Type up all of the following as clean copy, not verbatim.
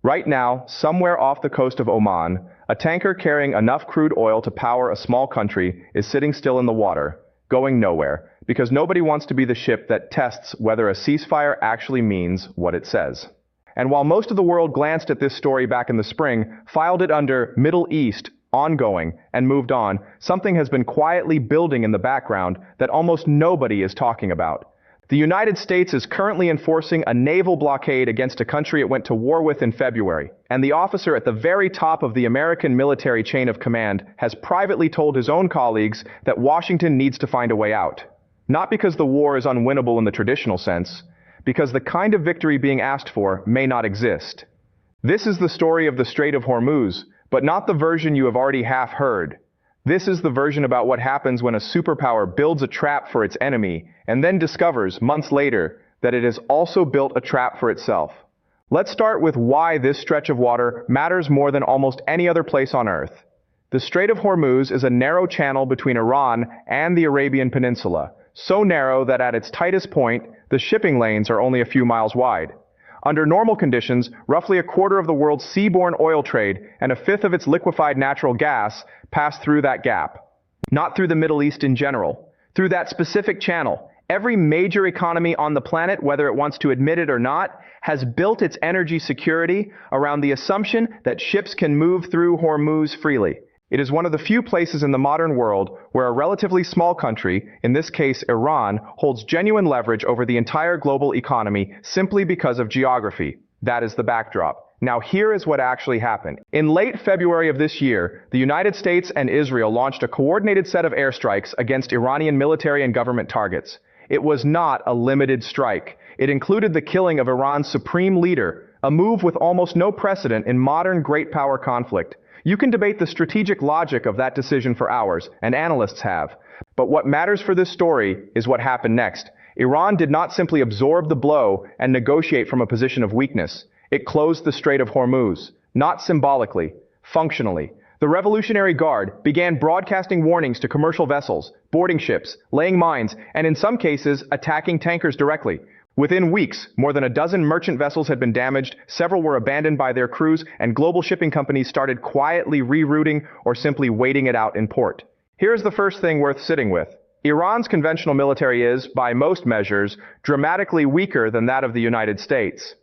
Right now, somewhere off the coast of Oman, a tanker carrying enough crude oil to power a small country is sitting still in the water, going nowhere, because nobody wants to be the ship that tests whether a ceasefire actually means what it says. And while most of the world glanced at this story back in the spring, filed it under Middle East, ongoing, and moved on, something has been quietly building in the background that almost nobody is talking about. The United States is currently enforcing a naval blockade against a country it went to war with in February, and the officer at the very top of the American military chain of command has privately told his own colleagues that Washington needs to find a way out. Not because the war is unwinnable in the traditional sense, because the kind of victory being asked for may not exist. This is the story of the Strait of Hormuz, but not the version you have already half heard. This is the version about what happens when a superpower builds a trap for its enemy and then discovers, months later, that it has also built a trap for itself. Let's start with why this stretch of water matters more than almost any other place on Earth. The Strait of Hormuz is a narrow channel between Iran and the Arabian Peninsula, so narrow that at its tightest point, the shipping lanes are only a few miles wide. Under normal conditions, roughly a quarter of the world's seaborne oil trade and a fifth of its liquefied natural gas pass through that gap. Not through the Middle East in general, through that specific channel. Every major economy on the planet, whether it wants to admit it or not, has built its energy security around the assumption that ships can move through Hormuz freely. It is one of the few places in the modern world where a relatively small country, in this case Iran, holds genuine leverage over the entire global economy simply because of geography. That is the backdrop. Now here is what actually happened. In late February of this year, the United States and Israel launched a coordinated set of airstrikes against Iranian military and government targets. It was not a limited strike. It included the killing of Iran's supreme leader, a move with almost no precedent in modern great power conflict. You can debate the strategic logic of that decision for hours, and analysts have. But what matters for this story is what happened next. Iran did not simply absorb the blow and negotiate from a position of weakness. It closed the Strait of Hormuz, not symbolically, functionally. The Revolutionary Guard began broadcasting warnings to commercial vessels, boarding ships, laying mines, and in some cases, attacking tankers directly. Within weeks, more than a dozen merchant vessels had been damaged, several were abandoned by their crews, and global shipping companies started quietly rerouting or simply waiting it out in port. Here's the first thing worth sitting with. Iran's conventional military is, by most measures, dramatically weaker than that of the United States.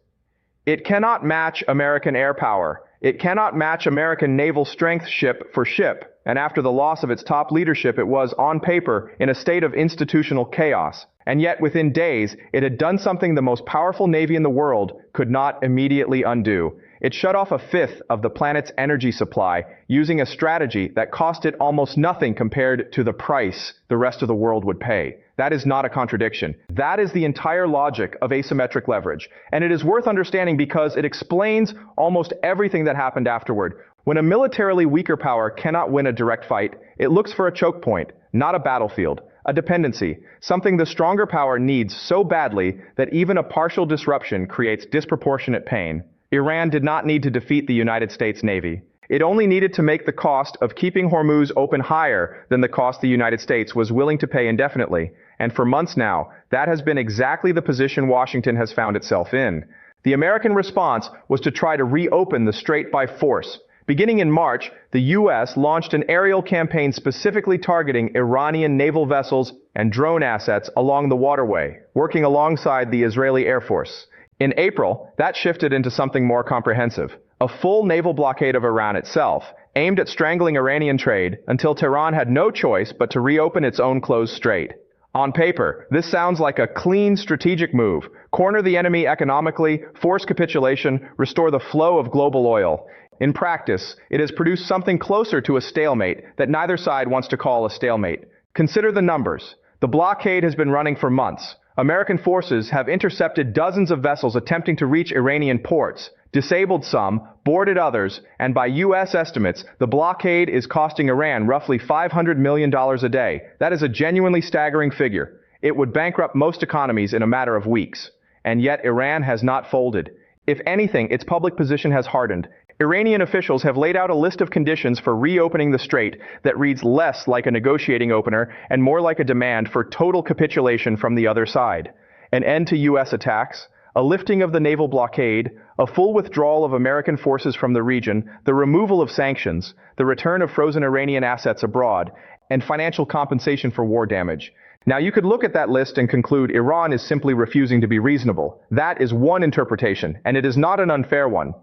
It cannot match American air power. It cannot match American naval strength ship for ship, and after the loss of its top leadership, it was, on paper, in a state of institutional chaos. And yet, within days, it had done something the most powerful navy in the world could not immediately undo. It shut off a fifth of the planet's energy supply, using a strategy that cost it almost nothing compared to the price the rest of the world would pay. That is not a contradiction. That is the entire logic of asymmetric leverage. And it is worth understanding because it explains almost everything that happened afterward. When a militarily weaker power cannot win a direct fight, it looks for a choke point, not a battlefield. A dependency, something the stronger power needs so badly that even a partial disruption creates disproportionate pain. Iran did not need to defeat the United States Navy. It only needed to make the cost of keeping Hormuz open higher than the cost the United States was willing to pay indefinitely. And for months now, that has been exactly the position Washington has found itself in. The American response was to try to reopen the strait by force. Beginning in March, the U.S. launched an aerial campaign specifically targeting Iranian naval vessels and drone assets along the waterway, working alongside the Israeli Air Force. In April, that shifted into something more comprehensive, a full naval blockade of Iran itself, aimed at strangling Iranian trade until Tehran had no choice but to reopen its own closed strait. On paper, this sounds like a clean strategic move. Corner the enemy economically, force capitulation, restore the flow of global oil. In practice, it has produced something closer to a stalemate that neither side wants to call a stalemate. Consider the numbers. The blockade has been running for months. American forces have intercepted dozens of vessels attempting to reach Iranian ports, disabled some, boarded others, and by U.S. estimates, the blockade is costing Iran roughly $500 million a day. That is a genuinely staggering figure. It would bankrupt most economies in a matter of weeks. And yet Iran has not folded. If anything, its public position has hardened. Iranian officials have laid out a list of conditions for reopening the strait that reads less like a negotiating opener and more like a demand for total capitulation from the other side. An end to U.S. attacks, a lifting of the naval blockade, a full withdrawal of American forces from the region, the removal of sanctions, the return of frozen Iranian assets abroad, and financial compensation for war damage. Now you could look at that list and conclude Iran is simply refusing to be reasonable. That is one interpretation, and it is not an unfair one.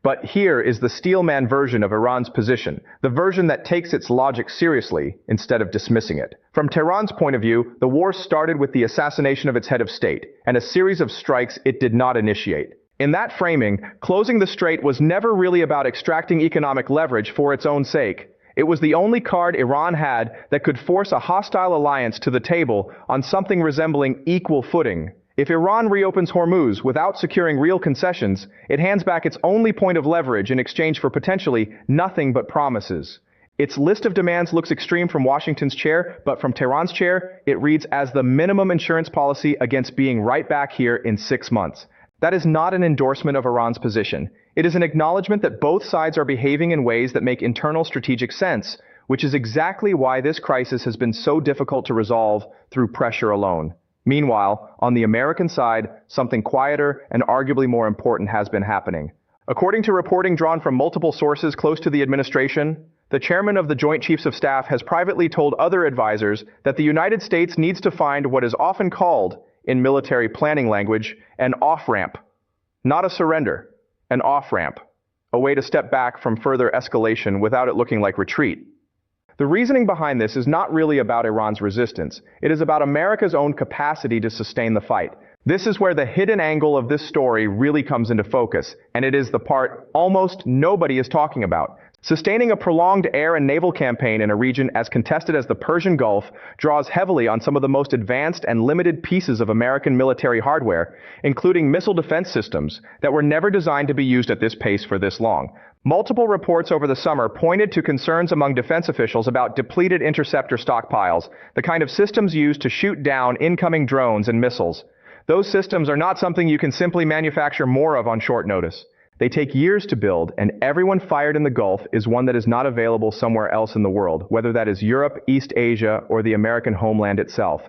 But here is the steelman version of Iran's position, the version that takes its logic seriously instead of dismissing it. From Tehran's point of view, the war started with the assassination of its head of state, and a series of strikes it did not initiate. In that framing, closing the strait was never really about extracting economic leverage for its own sake. It was the only card Iran had that could force a hostile alliance to the table on something resembling equal footing. If Iran reopens Hormuz without securing real concessions, it hands back its only point of leverage in exchange for potentially nothing but promises. Its list of demands looks extreme from Washington's chair, but from Tehran's chair, it reads as the minimum insurance policy against being right back here in 6 months. That is not an endorsement of Iran's position. It is an acknowledgement that both sides are behaving in ways that make internal strategic sense, which is exactly why this crisis has been so difficult to resolve through pressure alone. Meanwhile, on the American side, something quieter and arguably more important has been happening. According to reporting drawn from multiple sources close to the administration, the chairman of the Joint Chiefs of Staff has privately told other advisors that the United States needs to find what is often called, in military planning language, an off-ramp. Not a surrender, an off-ramp. A way to step back from further escalation without it looking like retreat. The reasoning behind this is not really about Iran's resistance. It is about America's own capacity to sustain the fight. This is where the hidden angle of this story really comes into focus, and it is the part almost nobody is talking about. Sustaining a prolonged air and naval campaign in a region as contested as the Persian Gulf draws heavily on some of the most advanced and limited pieces of American military hardware, including missile defense systems that were never designed to be used at this pace for this long. Multiple reports over the summer pointed to concerns among defense officials about depleted interceptor stockpiles, the kind of systems used to shoot down incoming drones and missiles. Those systems are not something you can simply manufacture more of on short notice. They take years to build, and everyone fired in the Gulf is one that is not available somewhere else in the world, whether that is Europe, East Asia, or the American homeland itself.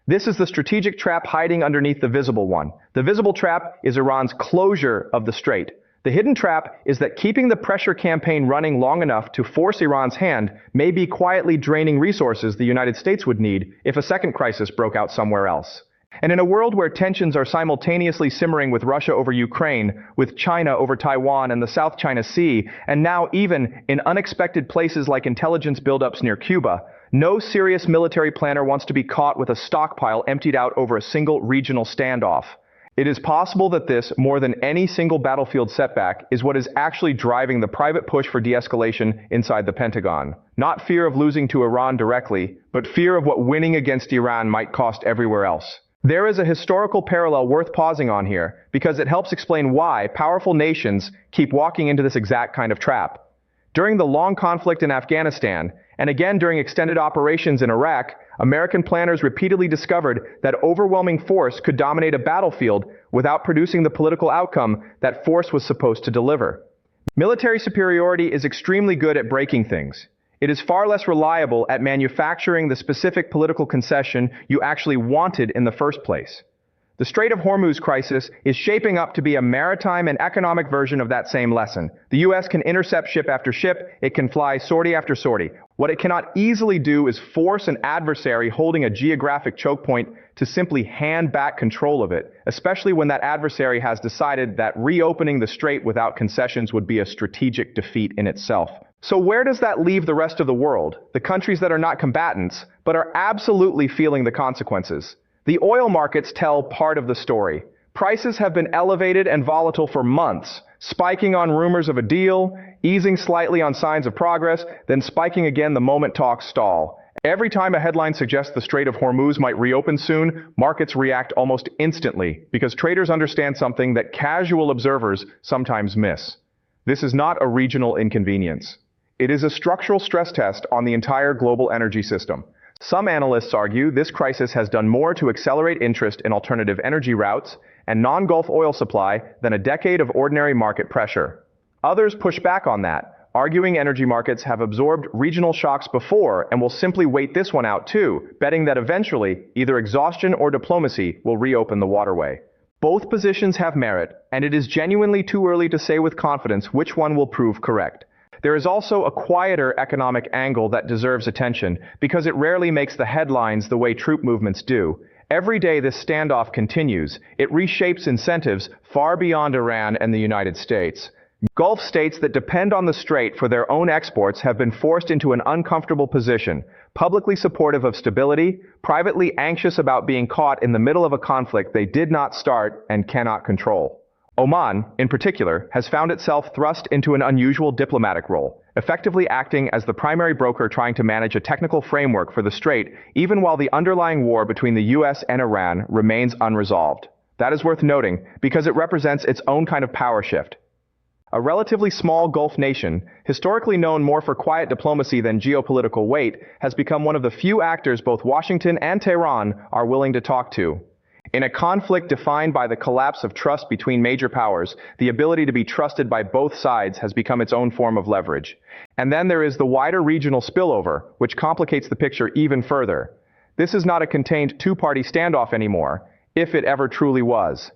This is the strategic trap hiding underneath the visible one. The visible trap is Iran's closure of the strait. The hidden trap is that keeping the pressure campaign running long enough to force Iran's hand may be quietly draining resources the United States would need if a second crisis broke out somewhere else. And in a world where tensions are simultaneously simmering with Russia over Ukraine, with China over Taiwan and the South China Sea, and now even in unexpected places like intelligence buildups near Cuba, no serious military planner wants to be caught with a stockpile emptied out over a single regional standoff. It is possible that this, more than any single battlefield setback, is what is actually driving the private push for de-escalation inside the Pentagon. Not fear of losing to Iran directly, but fear of what winning against Iran might cost everywhere else. There is a historical parallel worth pausing on here, because it helps explain why powerful nations keep walking into this exact kind of trap. During the long conflict in Afghanistan, and again during extended operations in Iraq, American planners repeatedly discovered that overwhelming force could dominate a battlefield without producing the political outcome that force was supposed to deliver. Military superiority is extremely good at breaking things. It is far less reliable at manufacturing the specific political concession you actually wanted in the first place. The Strait of Hormuz crisis is shaping up to be a maritime and economic version of that same lesson. The U.S. can intercept ship after ship, it can fly sortie after sortie. What it cannot easily do is force an adversary holding a geographic choke point to simply hand back control of it, especially when that adversary has decided that reopening the strait without concessions would be a strategic defeat in itself. So where does that leave the rest of the world, the countries that are not combatants, but are absolutely feeling the consequences? The oil markets tell part of the story. Prices have been elevated and volatile for months, spiking on rumors of a deal, easing slightly on signs of progress, then spiking again the moment talks stall. Every time a headline suggests the Strait of Hormuz might reopen soon, markets react almost instantly, because traders understand something that casual observers sometimes miss. This is not a regional inconvenience. It is a structural stress test on the entire global energy system. Some analysts argue this crisis has done more to accelerate interest in alternative energy routes and non-Gulf oil supply than a decade of ordinary market pressure. Others push back on that, arguing energy markets have absorbed regional shocks before and will simply wait this one out too, betting that eventually either exhaustion or diplomacy will reopen the waterway. Both positions have merit, and it is genuinely too early to say with confidence which one will prove correct. There is also a quieter economic angle that deserves attention because it rarely makes the headlines the way troop movements do. Every day this standoff continues, it reshapes incentives far beyond Iran and the United States. Gulf states that depend on the strait for their own exports have been forced into an uncomfortable position, publicly supportive of stability, privately anxious about being caught in the middle of a conflict they did not start and cannot control. Oman, in particular, has found itself thrust into an unusual diplomatic role, effectively acting as the primary broker trying to manage a technical framework for the strait, even while the underlying war between the US and Iran remains unresolved. That is worth noting because it represents its own kind of power shift. A relatively small Gulf nation, historically known more for quiet diplomacy than geopolitical weight, has become one of the few actors both Washington and Tehran are willing to talk to. In a conflict defined by the collapse of trust between major powers, the ability to be trusted by both sides has become its own form of leverage. And then there is the wider regional spillover, which complicates the picture even further. This is not a contained two-party standoff anymore, if it ever truly was.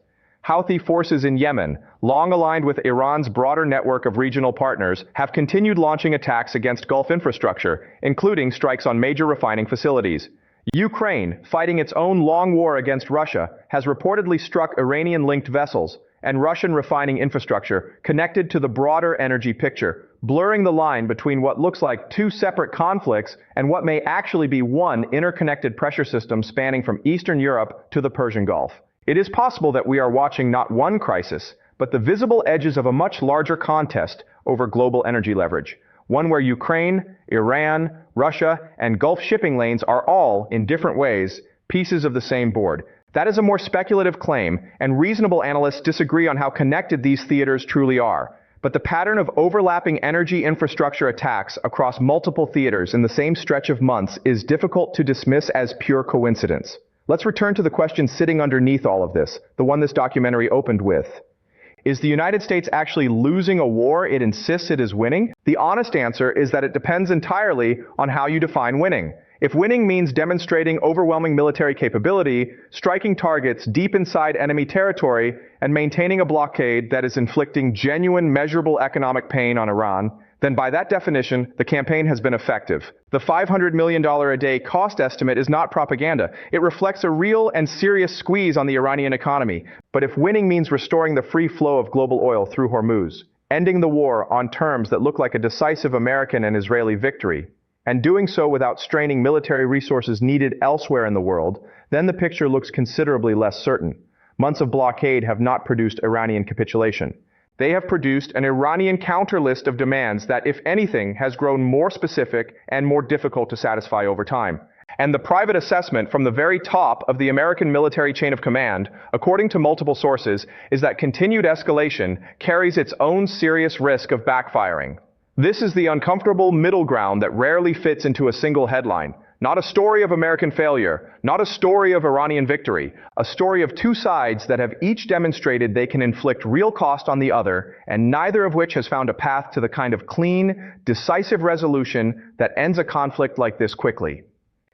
Houthi forces in Yemen, long aligned with Iran's broader network of regional partners, have continued launching attacks against Gulf infrastructure, including strikes on major refining facilities. Ukraine, fighting its own long war against Russia, has reportedly struck Iranian-linked vessels and Russian refining infrastructure connected to the broader energy picture, blurring the line between what looks like two separate conflicts and what may actually be one interconnected pressure system spanning from Eastern Europe to the Persian Gulf. It is possible that we are watching not one crisis, but the visible edges of a much larger contest over global energy leverage, one where Ukraine, Iran, Russia, and Gulf shipping lanes are all, in different ways, pieces of the same board. That is a more speculative claim, and reasonable analysts disagree on how connected these theaters truly are. But the pattern of overlapping energy infrastructure attacks across multiple theaters in the same stretch of months is difficult to dismiss as pure coincidence. Let's return to the question sitting underneath all of this, the one this documentary opened with. Is the United States actually losing a war it insists it is winning? The honest answer is that it depends entirely on how you define winning. If winning means demonstrating overwhelming military capability, striking targets deep inside enemy territory, and maintaining a blockade that is inflicting genuine, measurable economic pain on Iran, then by that definition, the campaign has been effective. The $500 million a day cost estimate is not propaganda. It reflects a real and serious squeeze on the Iranian economy. But if winning means restoring the free flow of global oil through Hormuz, ending the war on terms that look like a decisive American and Israeli victory, and doing so without straining military resources needed elsewhere in the world, then the picture looks considerably less certain. Months of blockade have not produced Iranian capitulation. They have produced an Iranian counter list of demands that, if anything, has grown more specific and more difficult to satisfy over time. And the private assessment from the very top of the American military chain of command, according to multiple sources, is that continued escalation carries its own serious risk of backfiring. This is the uncomfortable middle ground that rarely fits into a single headline. Not a story of American failure, not a story of Iranian victory, a story of two sides that have each demonstrated they can inflict real cost on the other, and neither of which has found a path to the kind of clean, decisive resolution that ends a conflict like this quickly.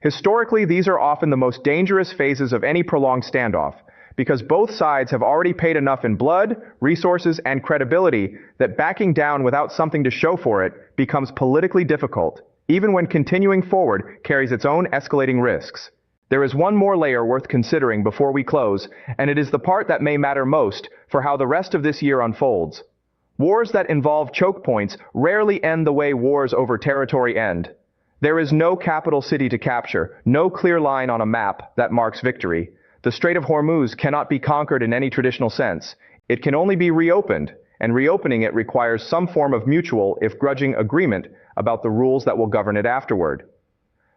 Historically, these are often the most dangerous phases of any prolonged standoff, because both sides have already paid enough in blood, resources, and credibility that backing down without something to show for it becomes politically difficult, even when continuing forward carries its own escalating risks. There is one more layer worth considering before we close, and it is the part that may matter most for how the rest of this year unfolds. Wars that involve choke points rarely end the way wars over territory end. There is no capital city to capture, no clear line on a map that marks victory. The Strait of Hormuz cannot be conquered in any traditional sense. It can only be reopened, and reopening it requires some form of mutual, if grudging, agreement about the rules that will govern it afterward.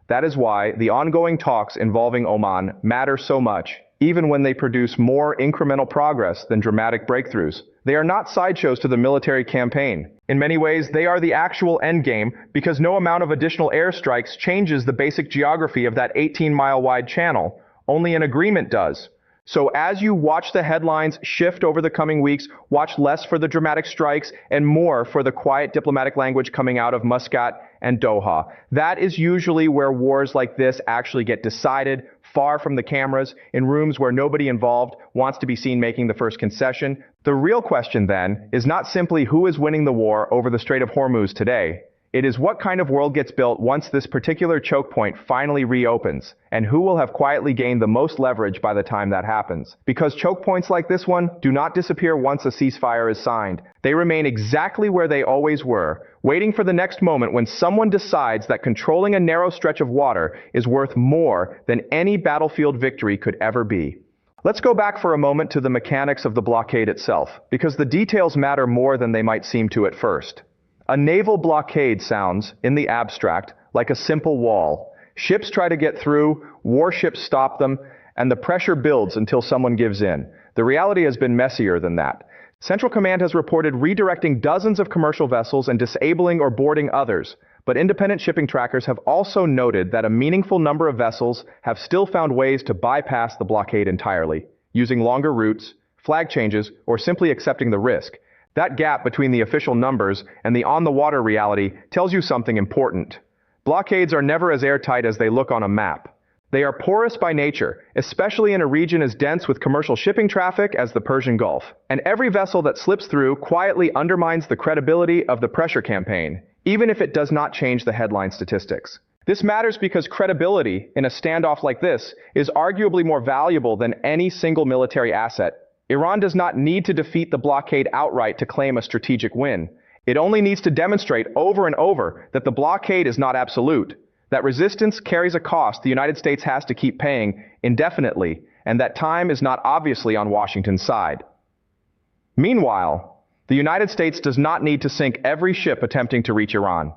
That is why the ongoing talks involving Oman matter so much, even when they produce more incremental progress than dramatic breakthroughs. They are not sideshows to the military campaign. In many ways, they are the actual endgame because no amount of additional airstrikes changes the basic geography of that 18-mile-wide channel. Only an agreement does. So as you watch the headlines shift over the coming weeks, watch less for the dramatic strikes and more for the quiet diplomatic language coming out of Muscat and Doha. That is usually where wars like this actually get decided, far from the cameras, in rooms where nobody involved wants to be seen making the first concession. The real question then is not simply who is winning the war over the Strait of Hormuz today. It is what kind of world gets built once this particular choke point finally reopens, and who will have quietly gained the most leverage by the time that happens. Because choke points like this one do not disappear once a ceasefire is signed. They remain exactly where they always were, waiting for the next moment when someone decides that controlling a narrow stretch of water is worth more than any battlefield victory could ever be. Let's go back for a moment to the mechanics of the blockade itself, because the details matter more than they might seem to at first. A naval blockade sounds, in the abstract, like a simple wall. Ships try to get through, warships stop them, and the pressure builds until someone gives in. The reality has been messier than that. Central Command has reported redirecting dozens of commercial vessels and disabling or boarding others, but independent shipping trackers have also noted that a meaningful number of vessels have still found ways to bypass the blockade entirely, using longer routes, flag changes, or simply accepting the risk. That gap between the official numbers and the on-the-water reality tells you something important. Blockades are never as airtight as they look on a map. They are porous by nature, especially in a region as dense with commercial shipping traffic as the Persian Gulf. And every vessel that slips through quietly undermines the credibility of the pressure campaign, even if it does not change the headline statistics. This matters because credibility in a standoff like this is arguably more valuable than any single military asset. Iran does not need to defeat the blockade outright to claim a strategic win. It only needs to demonstrate over and over that the blockade is not absolute, that resistance carries a cost the United States has to keep paying indefinitely, and that time is not obviously on Washington's side. Meanwhile, the United States does not need to sink every ship attempting to reach Iran.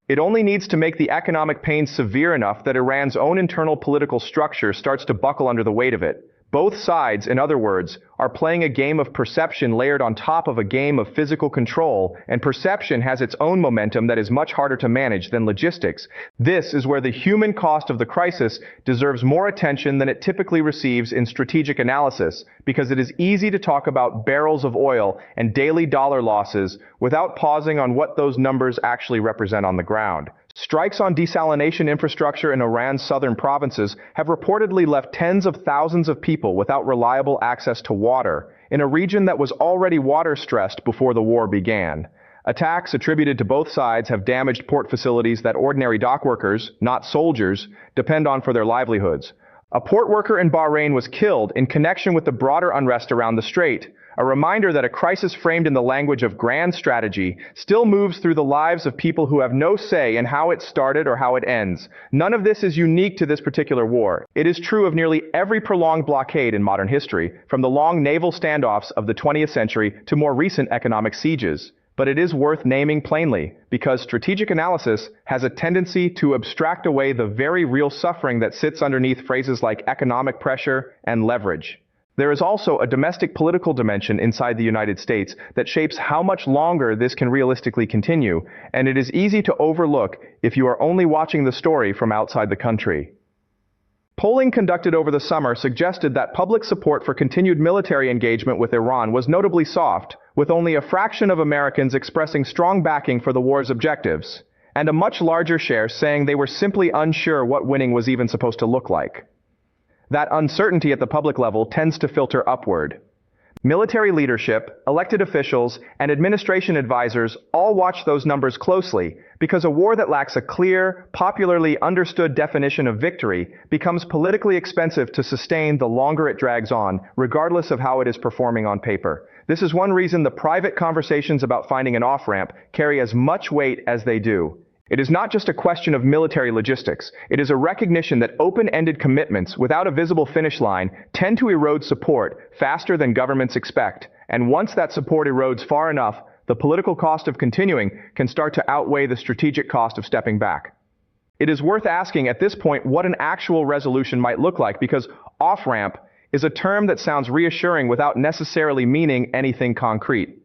It only needs to make the economic pain severe enough that Iran's own internal political structure starts to buckle under the weight of it. Both sides, in other words, are playing a game of perception layered on top of a game of physical control, and perception has its own momentum that is much harder to manage than logistics. This is where the human cost of the crisis deserves more attention than it typically receives in strategic analysis, because it is easy to talk about barrels of oil and daily dollar losses without pausing on what those numbers actually represent on the ground. Strikes on desalination infrastructure in Iran's southern provinces have reportedly left tens of thousands of people without reliable access to water in a region that was already water-stressed before the war began. Attacks attributed to both sides have damaged port facilities that ordinary dock workers, not soldiers, depend on for their livelihoods. A port worker in Bahrain was killed in connection with the broader unrest around the strait, a reminder that a crisis framed in the language of grand strategy still moves through the lives of people who have no say in how it started or how it ends. None of this is unique to this particular war. It is true of nearly every prolonged blockade in modern history, from the long naval standoffs of the 20th century to more recent economic sieges. But it is worth naming plainly, because strategic analysis has a tendency to abstract away the very real suffering that sits underneath phrases like economic pressure and leverage. There is also a domestic political dimension inside the United States that shapes how much longer this can realistically continue, and it is easy to overlook if you are only watching the story from outside the country. Polling conducted over the summer suggested that public support for continued military engagement with Iran was notably soft, with only a fraction of Americans expressing strong backing for the war's objectives, and a much larger share saying they were simply unsure what winning was even supposed to look like. That uncertainty at the public level tends to filter upward. Military leadership, elected officials, and administration advisors all watch those numbers closely, because a war that lacks a clear, popularly understood definition of victory becomes politically expensive to sustain the longer it drags on, regardless of how it is performing on paper. This is one reason the private conversations about finding an off-ramp carry as much weight as they do. It is not just a question of military logistics. It is a recognition that open-ended commitments without a visible finish line tend to erode support faster than governments expect. And once that support erodes far enough, the political cost of continuing can start to outweigh the strategic cost of stepping back. It is worth asking at this point what an actual resolution might look like, because off-ramp is a term that sounds reassuring without necessarily meaning anything concrete.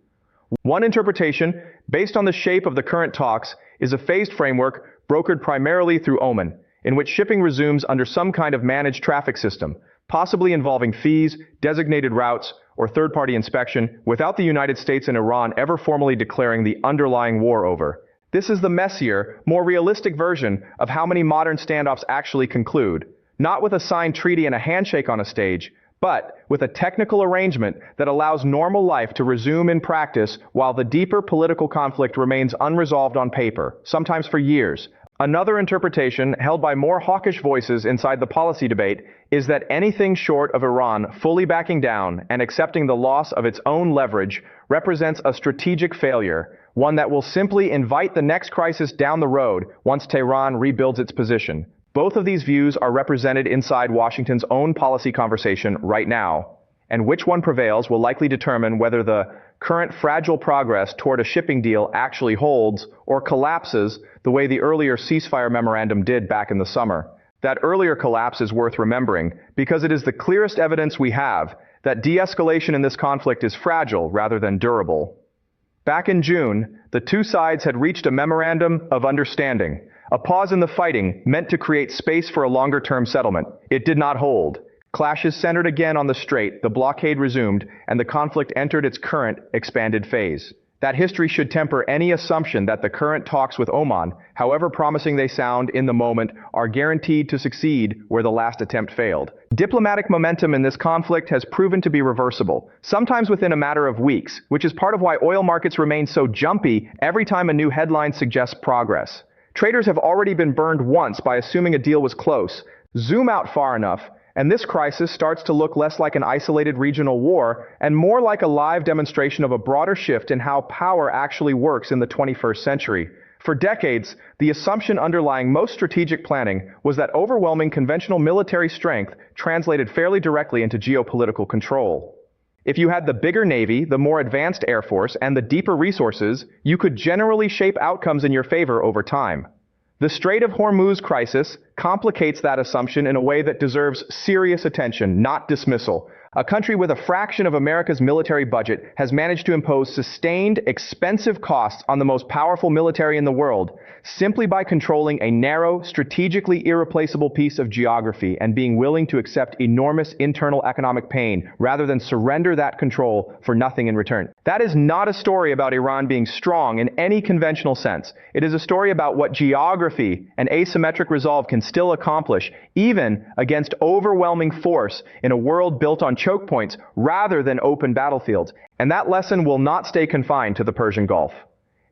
One interpretation, based on the shape of the current talks, is a phased framework brokered primarily through Oman, in which shipping resumes under some kind of managed traffic system, possibly involving fees, designated routes, or third-party inspection, without the United States and Iran ever formally declaring the underlying war over. This is the messier, more realistic version of how many modern standoffs actually conclude. not with a signed treaty and a handshake on a stage, but with a technical arrangement that allows normal life to resume in practice while the deeper political conflict remains unresolved on paper, sometimes for years. Another interpretation, held by more hawkish voices inside the policy debate, is that anything short of Iran fully backing down and accepting the loss of its own leverage represents a strategic failure, one that will simply invite the next crisis down the road once Tehran rebuilds its position. Both of these views are represented inside Washington's own policy conversation right now, and which one prevails will likely determine whether the current fragile progress toward a shipping deal actually holds or collapses the way the earlier ceasefire memorandum did back in the summer. That earlier collapse is worth remembering because it is the clearest evidence we have that de-escalation in this conflict is fragile rather than durable. Back in June, the two sides had reached a memorandum of understanding, a pause in the fighting meant to create space for a longer-term settlement. It did not hold. Clashes centered again on the strait, the blockade resumed, and the conflict entered its current, expanded phase. That history should temper any assumption that the current talks with Oman, however promising they sound in the moment, are guaranteed to succeed where the last attempt failed. Diplomatic momentum in this conflict has proven to be reversible, sometimes within a matter of weeks, which is part of why oil markets remain so jumpy every time a new headline suggests progress. Traders have already been burned once by assuming a deal was close. Zoom out far enough, and this crisis starts to look less like an isolated regional war and more like a live demonstration of a broader shift in how power actually works in the 21st century. For decades, the assumption underlying most strategic planning was that overwhelming conventional military strength translated fairly directly into geopolitical control. If you had the bigger navy, the more advanced air force, and the deeper resources, you could generally shape outcomes in your favor over time. The Strait of Hormuz crisis complicates that assumption in a way that deserves serious attention, not dismissal. A country with a fraction of America's military budget has managed to impose sustained, expensive costs on the most powerful military in the world, simply by controlling a narrow, strategically irreplaceable piece of geography and being willing to accept enormous internal economic pain rather than surrender that control for nothing in return. That is not a story about Iran being strong in any conventional sense. It is a story about what geography and asymmetric resolve can still accomplish, even against overwhelming force in a world built on choke points rather than open battlefields. And that lesson will not stay confined to the Persian Gulf.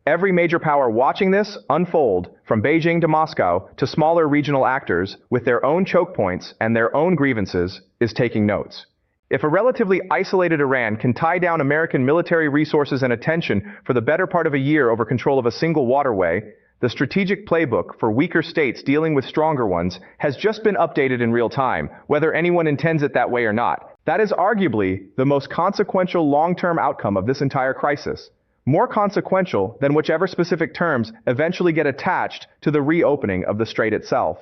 Every major power watching this unfold, from Beijing to Moscow to smaller regional actors with their own choke points and their own grievances, is taking notes. If a relatively isolated Iran can tie down American military resources and attention for the better part of a year over control of a single waterway, the strategic playbook for weaker states dealing with stronger ones has just been updated in real time, whether anyone intends it that way or not. That is arguably the most consequential long-term outcome of this entire crisis. More consequential than whichever specific terms eventually get attached to the reopening of the strait itself.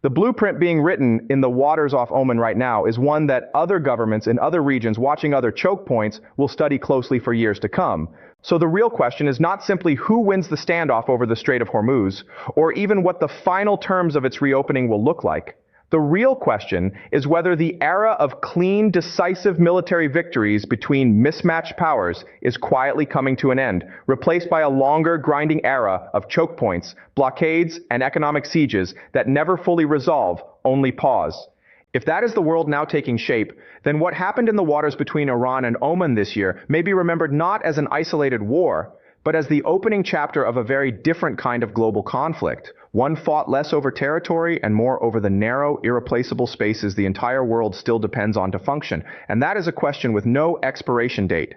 The blueprint being written in the waters off Oman right now is one that other governments in other regions watching other choke points will study closely for years to come. So the real question is not simply who wins the standoff over the Strait of Hormuz, or even what the final terms of its reopening will look like. The real question is whether the era of clean, decisive military victories between mismatched powers is quietly coming to an end, replaced by a longer, grinding era of choke points, blockades, and economic sieges that never fully resolve, only pause. If that is the world now taking shape, then what happened in the waters between Iran and Oman this year may be remembered not as an isolated war, but as the opening chapter of a very different kind of global conflict, one fought less over territory and more over the narrow, irreplaceable spaces the entire world still depends on to function. And that is a question with no expiration date.